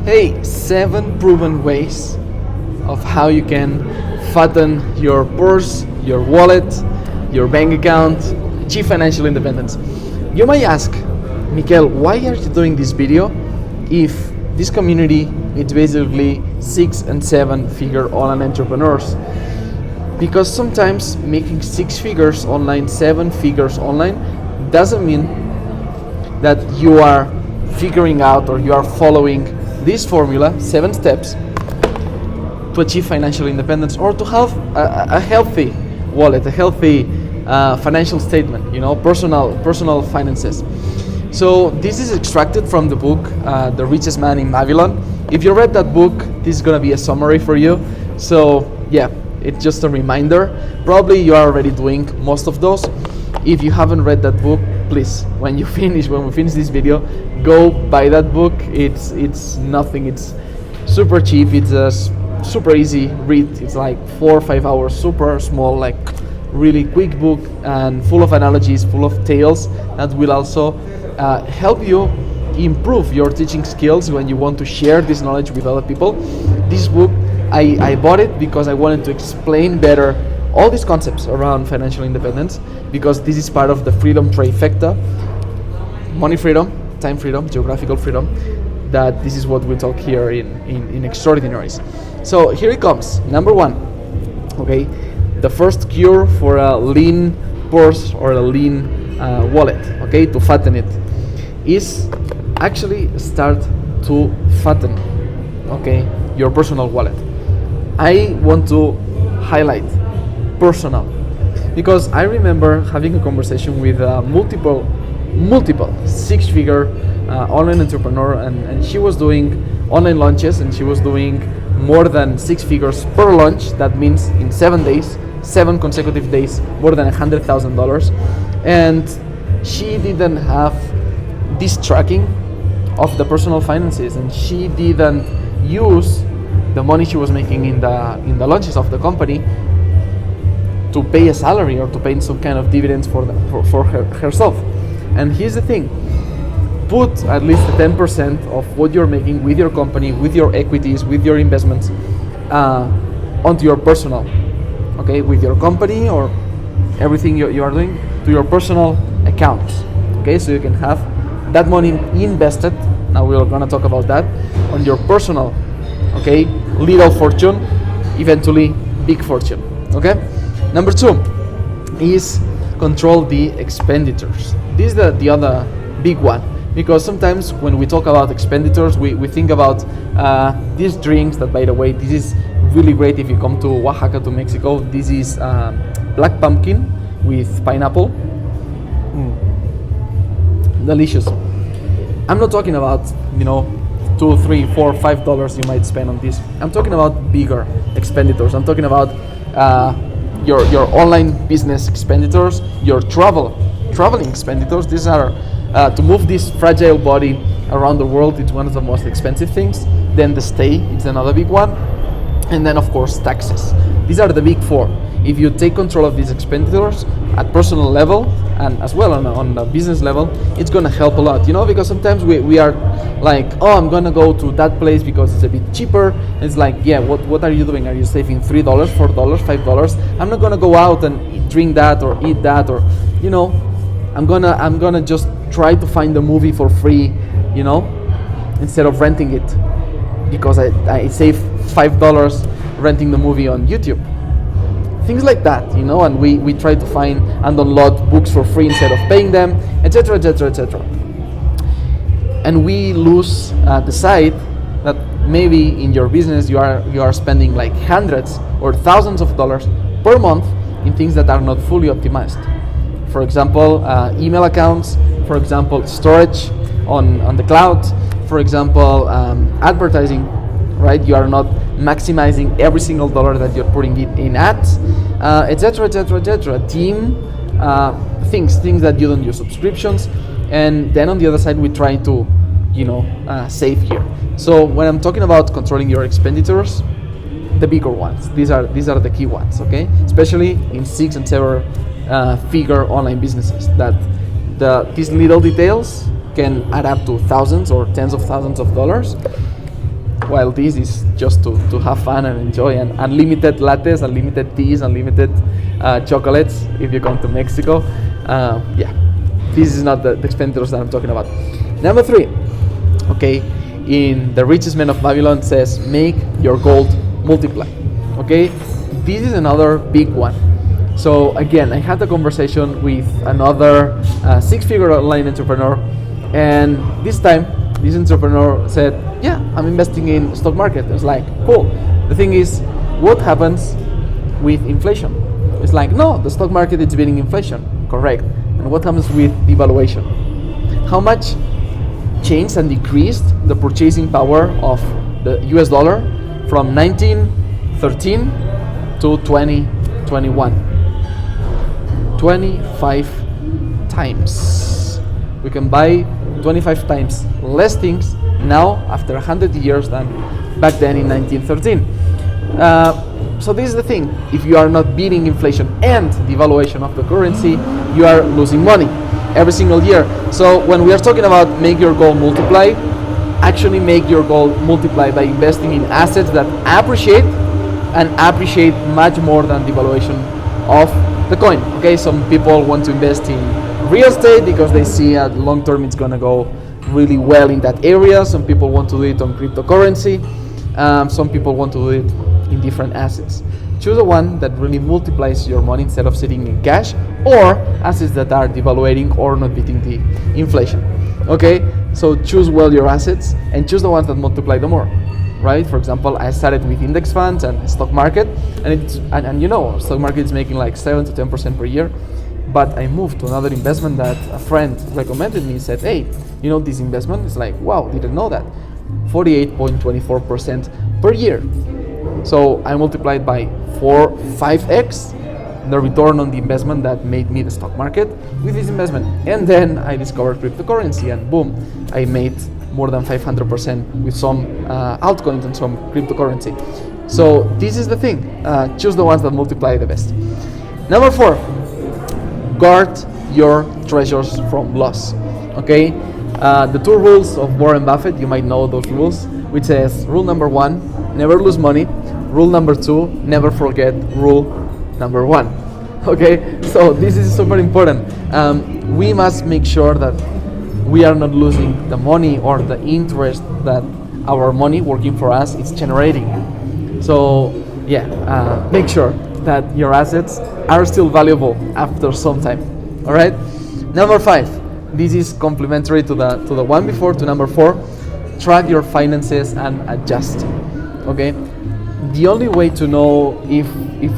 Hey, 7 proven ways of how you can fatten your purse, your wallet, your bank account, achieve financial independence. You might ask, Mikel, why are you doing this video if this community is basically 6 and 7 figure online entrepreneurs? Because sometimes making 6 figures online, 7 figures online doesn't mean that you are figuring out or you are following this formula, 7 steps to achieve financial independence or to have a healthy wallet, a healthy financial statement, personal finances. So this is extracted from the book, The Richest Man in Babylon. If you read that book, this is gonna be a summary for you. So yeah, it's just a reminder. Probably you are already doing most of those. If you haven't read that book, please, when we finish this video, go buy that book. It's nothing. It's super cheap. It's a super easy read. It's like 4 or 5 hours, super small, like really quick book and full of analogies, full of tales that will also help you improve your teaching skills when you want to share this knowledge with other people. This book, I bought it because I wanted to explain better all these concepts around financial independence, because this is part of the freedom trifecta: money freedom, time freedom, geographical freedom. That this is what we talk here in Extraordinaries. So here it comes. Number 1, okay, the first cure for a lean purse or a lean wallet, okay, to fatten it, is actually start to fatten, okay, your personal wallet. I want to highlight personal, because I remember having a conversation with multiple 6-figure online entrepreneur, and she was doing online launches, and she was doing more than 6 figures per launch. That means in 7 days, 7 consecutive days, more than $100,000, and she didn't have this tracking of the personal finances, and she didn't use the money she was making in the launches of the company to pay a salary or to pay some kind of dividends for herself. And here's the thing: put at least 10% of what you're making with your company, with your equities, with your investments, onto your personal, okay, with your company or everything you are doing, to your personal accounts, okay, so you can have that money invested. Now we're gonna talk about that on your personal, okay, little fortune, eventually big fortune, okay. Number 2 is control the expenditures. This is the other big one, because sometimes when we talk about expenditures, we think about these drinks that, by the way, this is really great if you come to Oaxaca, to Mexico. This is black pumpkin with pineapple. Delicious. I'm not talking about, $2, $3, $4, $5 you might spend on this. I'm talking about bigger expenditures. I'm talking about your online business expenditures, your traveling expenditures. These are to move this fragile body around the world. It's one of the most expensive things. Then the stay, it's another big one, and then of course taxes. These are the big 4. If you take control of these expenditures at personal level and as well on the business level, it's gonna help a lot, because sometimes we are like, oh, I'm gonna go to that place because it's a bit cheaper. And it's like, yeah, what are you doing? Are you saving $3, $4, $5? I'm not gonna go out and drink that or eat that, or I'm gonna just try to find a movie for free, instead of renting it, because I save $5 renting the movie on YouTube. Things like that, and we try to find and download books for free instead of paying them, etc., etc., etc. And we lose the sight that maybe in your business you are spending like hundreds or thousands of dollars per month in things that are not fully optimized. For example, email accounts, for example, storage on the cloud, for example, advertising, right? You are not maximizing every single dollar that you're putting in ads, etc., etc., etc. Team, things that you don't use, subscriptions, and then on the other side we try to, save here. So when I'm talking about controlling your expenditures, the bigger ones, these are the key ones, okay? Especially in 6 and 7 figure online businesses, that these little details can add up to thousands or tens of thousands of dollars while this is just to have fun and enjoy, and unlimited lattes, unlimited teas, unlimited chocolates if you come to Mexico. Yeah, this is not the expenditures that I'm talking about. Number 3, okay, in the Richest Man of Babylon says, make your gold multiply. Okay, this is another big one. So again, I had a conversation with another 6-figure online entrepreneur, and this time this entrepreneur said, yeah, I'm investing in stock market. It's like, cool. The thing is, what happens with inflation? It's like, no, the stock market is beating inflation. Correct. And what happens with devaluation? How much changed and decreased the purchasing power of the US dollar from 1913 to 2021? 25 times. We can buy 25 times less things now after 100 years than back then in 1913. So this is the thing. If you are not beating inflation and devaluation of the currency, you are losing money every single year. So when we are talking about make your goal multiply, actually make your goal multiply by investing in assets that appreciate and appreciate much more than devaluation of the coin. Okay, some people want to invest in real estate because they see at long term it's gonna go really well in that area. Some people want to do it on cryptocurrency. Some people want to do it in different assets. Choose the one that really multiplies your money instead of sitting in cash or assets that are devaluating or not beating the inflation. Okay, so choose well your assets and choose the ones that multiply the more. Right? For example, I started with index funds and stock market, and you know, stock market is making like 7 to 10% per year. But I moved to another investment that a friend recommended me. Said, hey, you know this investment? It's like, wow, didn't know that. 48.24% per year. So I multiplied by 5x the return on the investment that made me the stock market with this investment. And then I discovered cryptocurrency, and boom, I made more than 500% with some altcoins and some cryptocurrency. So this is the thing. Choose the ones that multiply the best. Number 4, guard your treasures from loss. Okay, the 2 rules of Warren Buffett, you might know those rules, which says rule number 1, never lose money. Rule number 2, never forget rule number 1. Okay, so this is super important. We must make sure that we are not losing the money or the interest that our money working for us is generating. So yeah, make sure that your assets are still valuable after some time. All right. Number 5. This is complementary to the one before, to number 4. Track your finances and adjust. Okay. The only way to know if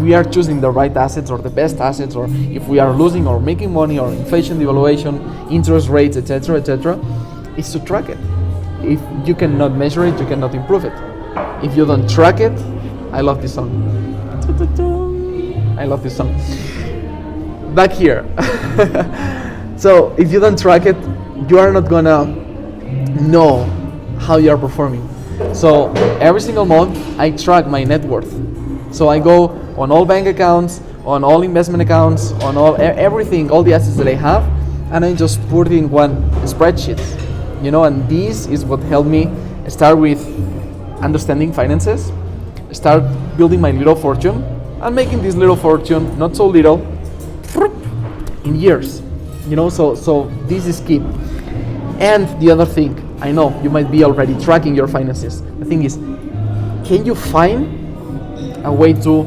we are choosing the right assets or the best assets, or if we are losing or making money, or inflation, devaluation, interest rates, etc., is to track it. If you cannot measure it, you cannot improve it. If you don't track it, I love this song. I love this song. Back here. So if you don't track it, you are not gonna know how you are performing. So every single month I track my net worth. So I go on all bank accounts, on all investment accounts, on all everything, all the assets that I have, and I just put it in one spreadsheet. You know, and this is what helped me start with understanding finances, start building my little fortune, and making this little fortune not so little in years. You know, so this is key. And the other thing, I know you might be already tracking your finances. The thing is, can you find a way to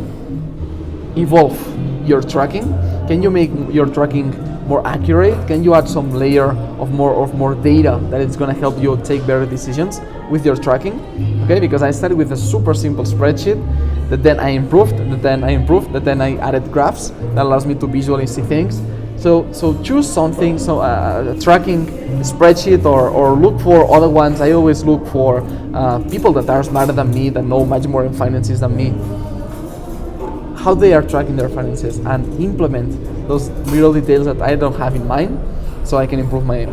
evolve your tracking? Can you make your tracking more accurate? Can you add some layer of more data that is going to help you take better decisions with your tracking? Okay, because I started with a super simple spreadsheet that then I improved, that then I added graphs that allows me to visually see things. So choose something, a tracking spreadsheet, or look for other ones. I always look for people that are smarter than me, that know much more in finances than me, how they are tracking their finances, and implement those little details that I don't have in mind, so I can improve my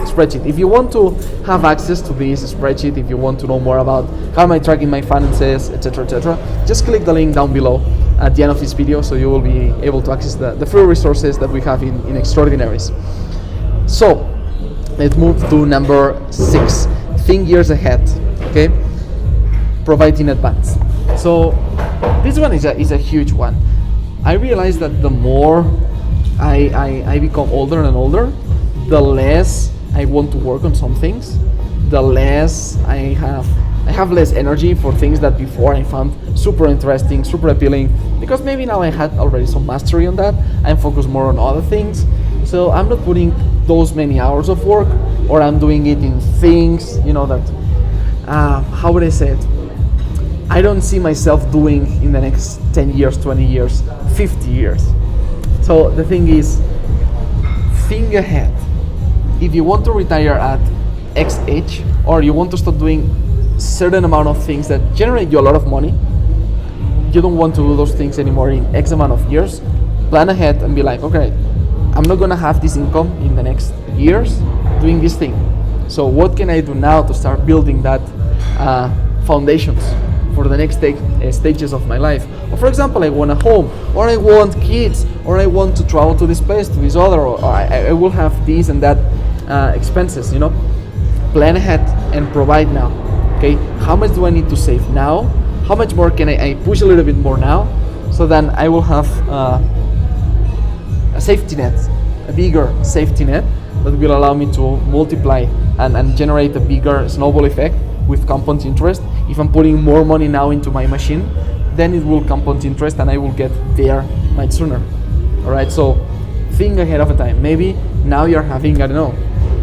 spreadsheet. If you want to have access to this spreadsheet, if you want to know more about how am I tracking my finances, etc., just click the link down below at the end of this video, so you will be able to access the free resources that we have in Extraordinaries. So let's move to number 6. Think years ahead. Okay, provide in advance. So this one is a huge one. I realize that the more I become older and older, the less I want to work on some things, the less I have less energy for things that before I found super interesting, super appealing, because maybe now I had already some mastery on that. I'm focused more on other things. So I'm not putting those many hours of work, or I'm doing it in things, that, how would I say it? I don't see myself doing in the next 10 years, 20 years, 50 years. So the thing is, think ahead. If you want to retire at X age, or you want to start doing certain amount of things that generate you a lot of money, you don't want to do those things anymore in X amount of years, plan ahead and be like, okay, I'm not gonna have this income in the next years doing this thing. So what can I do now to start building that foundations for the next stages of my life? Or for example, I want a home, or I want kids, or I want to travel to this place, to this other, or I will have this and that expenses, Plan ahead and provide now. Okay, how much do I need to save now? How much more can I push a little bit more now? So then I will have a safety net, a bigger safety net that will allow me to multiply and generate a bigger snowball effect with compound interest. If I'm putting more money now into my machine, then it will compound interest and I will get there much sooner. All right, so think ahead of a time. Maybe now you're having, I don't know,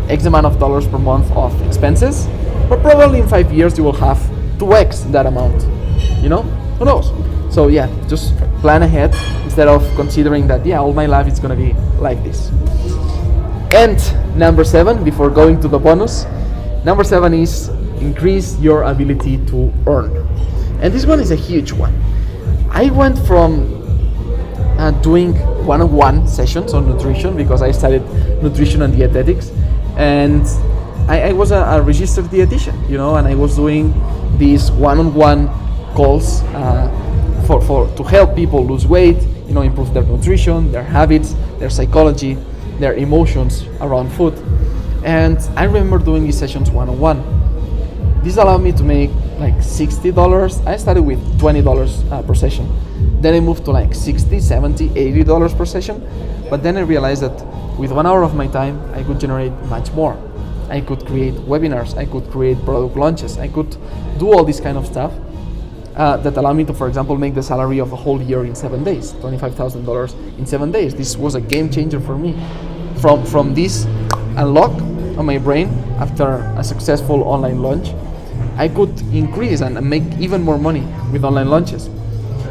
X amount of dollars per month of expenses, but probably in 5 years you will have 2x that amount. Who knows? So yeah, just plan ahead instead of considering that, all my life is gonna be like this. And number 7, before going to the bonus, number 7 is increase your ability to earn. And this one is a huge one. I went from doing one-on-one sessions on nutrition, because I studied nutrition and dietetics, and I was a registered dietitian, and I was doing these one-on-one calls to help people lose weight, improve their nutrition, their habits, their psychology, their emotions around food. And I remember doing these sessions one-on-one. This allowed me to make like $60. I started with $20 per session. Then I moved to like $60, $70, $80 per session. But then I realized that with 1 hour of my time, I could generate much more. I could create webinars, I could create product launches, I could do all this kind of stuff that allowed me to, for example, make the salary of a whole year in 7 days, $25,000 in 7 days. This was a game changer for me. From this unlock on my brain after a successful online launch, I could increase and make even more money with online launches.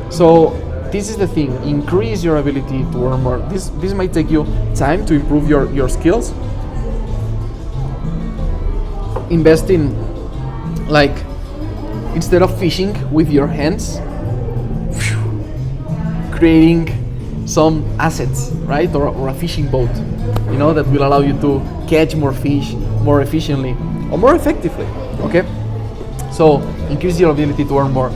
So this is the thing, increase your ability to earn more. This might take you time to improve your skills. Invest in, like, instead of fishing with your hands, creating some assets, right? Or a fishing boat, that will allow you to catch more fish more efficiently or more effectively, okay? So increase your ability to earn more.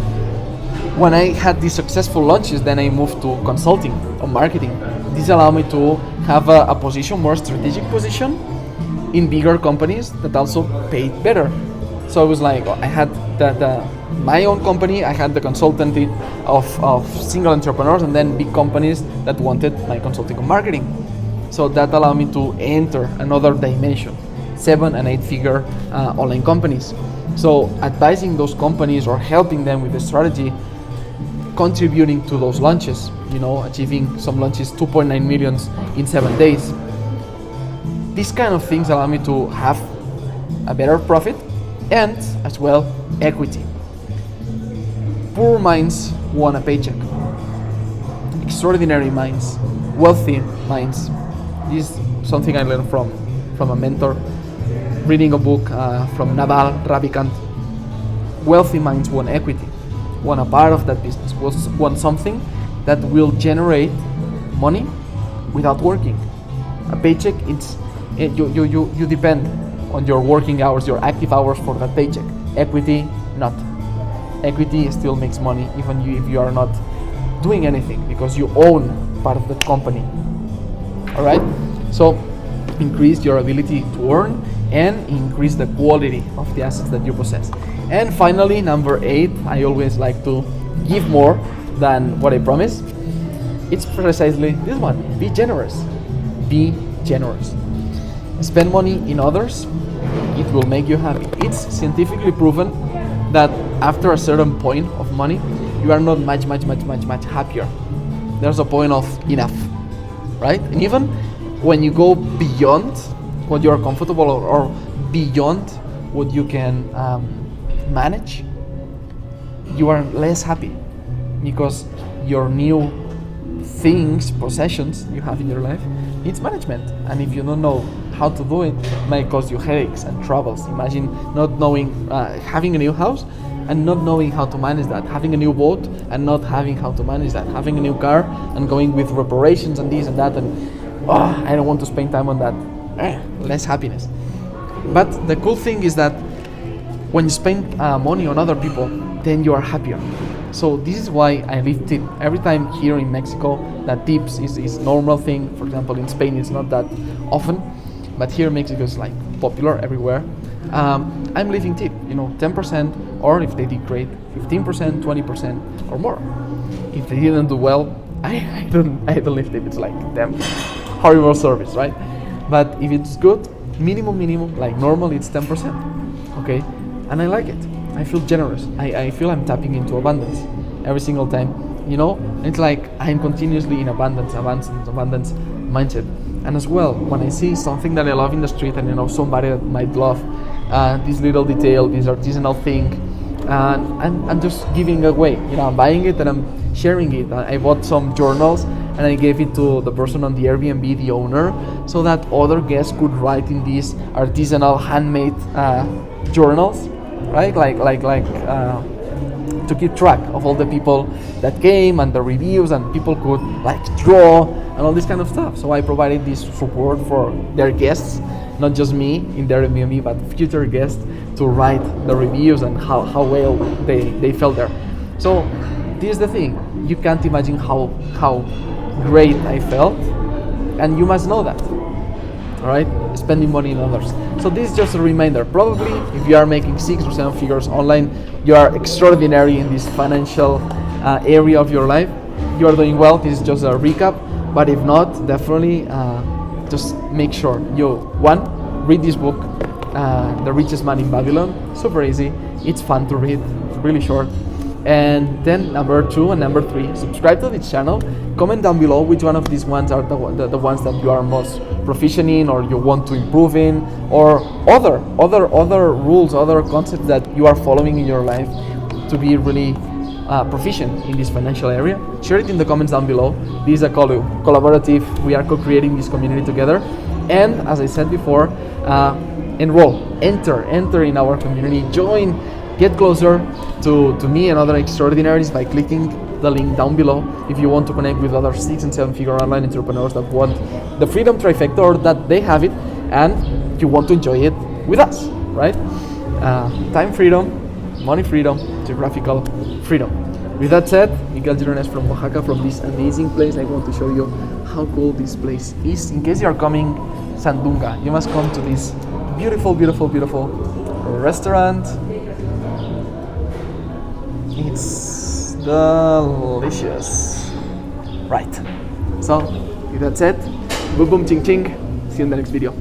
When I had these successful launches, then I moved to consulting or marketing. This allowed me to have a position, more strategic position in bigger companies that also paid better. So it was like, I had my own company, I had the consultancy of single entrepreneurs, and then big companies that wanted my consulting and marketing. So that allowed me to enter another dimension, 7 and 8 figure online companies. So advising those companies or helping them with the strategy, contributing to those launches, achieving some launches 2.9 million in 7 days. These kind of things allow me to have a better profit and as well equity. Poor minds want a paycheck. Extraordinary minds, wealthy minds. This is something I learned from a mentor, reading a book from Naval Ravikant. Wealthy minds want equity, want a part of that business, want something that will generate money without working. A paycheck, you depend on your working hours, your active hours for that paycheck. Equity, not. Equity still makes money even if you are not doing anything, because you own part of the company. All right, so increase your ability to earn and increase the quality of the assets that you possess. And finally, number 8, I always like to give more than what I promise. It's precisely this one. Be generous. Be generous. Spend money in others. It will make you happy. It's scientifically proven that after a certain point of money, you are not much happier. There's a point of enough, right? And even when you go beyond what you are comfortable or beyond what you can manage, you are less happy because your new things, possessions you have in your life, needs management. And if you don't know how to do it, it might cause you headaches and troubles. Imagine not knowing, having a new house and not knowing how to manage that, having a new boat and not having how to manage that, having a new car and going with reparations and this and that, and I don't want to spend time on that. Less happiness. But the cool thing is that when you spend money on other people, then you are happier. So this is why I leave tip. Every time here in Mexico, that tips is normal thing. For example, in Spain, it's not that often, but here in Mexico, it's like popular everywhere. I'm leaving tip, 10%, or if they did great, 15%, 20%, or more. If they didn't do well, I don't leave tip. It's like damn horrible service, right? But if it's good, minimum, like normal, it's 10%. Okay, and I like it. I feel generous. I feel I'm tapping into abundance every single time. It's like I'm continuously in abundance mindset. And as well, when I see something that I love in the street, and somebody that might love this little detail, this artisanal thing, and I'm just giving it away. I'm buying it and I'm sharing it. I bought some journals and I gave it to the person on the Airbnb, the owner, so that other guests could write in these artisanal handmade journals, right? Like to keep track of all the people that came and the reviews, and people could like draw and all this kind of stuff. So I provided this support for their guests, not just me in their Airbnb, but future guests to write the reviews and how well they felt there. So this is the thing. You can't imagine how great I felt, and you must know that. All right, spending money in others. So this is just a reminder. Probably if you are making 6 or 7 figures online, you are extraordinary in this financial area of your life. You are doing well. This is just a recap. But if not, definitely just make sure you, one, read this book, The Richest Man in Babylon. Super easy. It's fun to read. It's really short. And then number 2 and number 3, subscribe to this channel. Comment down below which one of these ones are the ones that you are most proficient in, or you want to improve in, or other rules, other concepts that you are following in your life to be really proficient in this financial area. Share it in the comments down below. This is a collaborative. We are co-creating this community together. And as I said before, enroll, enter in our community, join. Get closer to me and other extraordinaries by clicking the link down below if you want to connect with other 6 and 7 figure online entrepreneurs that want the freedom trifecta, or that they have it and you want to enjoy it with us, right? Time freedom, money freedom, geographical freedom. With that said, Miguel Girones from Oaxaca, from this amazing place. I want to show you how cool this place is. In case you are coming Sandunga, you must come to this beautiful restaurant. It's delicious. Right. So, with that said, boom boom ching ching. See you in the next video.